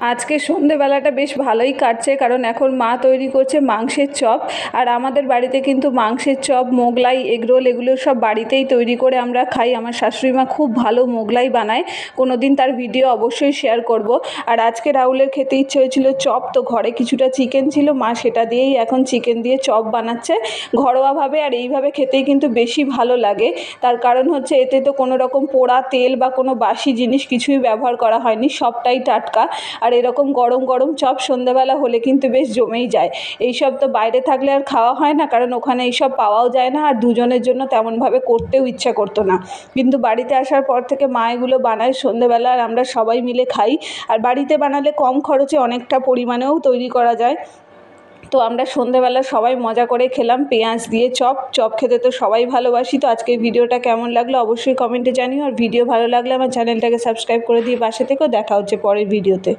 আজকে সন্ধেবেলাটা বেশ ভালোই কাটছে, কারণ এখন মা তৈরি করছে মাংসের চপ। আর আমাদের বাড়িতে কিন্তু মাংসের চপ, মোগলাই, এগরোল এগুলো সব বাড়িতেই তৈরি করে আমরা খাই। আমার শাশুড়ি মা খুব ভালো মোগলাই বানায়, কোনো দিন তার ভিডিও অবশ্যই শেয়ার করব। আর আজকে রাহুলের খেতে ইচ্ছে হয়েছিল চপ, তো ঘরে কিছুটা চিকেন ছিল, মা সেটা দিয়েই এখন চিকেন দিয়ে চপ বানাচ্ছে ঘরোয়াভাবে। আর এইভাবে খেতেই কিন্তু বেশি ভালো লাগে, তার কারণ হচ্ছে এতে তো কোনো রকম পোড়া তেল বা কোনো বাসি জিনিস কিছুই ব্যবহার করা হয়নি, সবটাই টাটকা। আর এরকম গরম গরম চপ সন্ধ্যাবেলা হলে কিন্তু বেশ জমেই যায়। এইসব তো বাইরে থাকলে আর খাওয়া হয় না, কারণ ওখানে এইসব পাওয়াও যায় না, আর দুজনের জন্য তেমনভাবে করতেও ইচ্ছা করতো না। কিন্তু বাড়িতে আসার পর থেকে মা এগুলো বানায় সন্ধ্যেবেলা, আর আমরা সবাই মিলে খাই। আর বাড়িতে বানালে কম খরচে অনেকটা পরিমাণেও তৈরি করা যায়। তো আমরা সন্ধ্যেবেলা সবাই মজা করে খেলাম পেঁয়াজ দিয়ে চপ। চপ খেতে তো সবাই ভালোবাসি। তো আজকে ভিডিওটা কেমন লাগলো অবশ্যই কমেন্টে জানিও। আর ভিডিও ভালো লাগলে আমার চ্যানেলটাকে সাবস্ক্রাইব করে দিয়ে পাশে থেকেও। দেখা হচ্ছে পরের ভিডিওতে।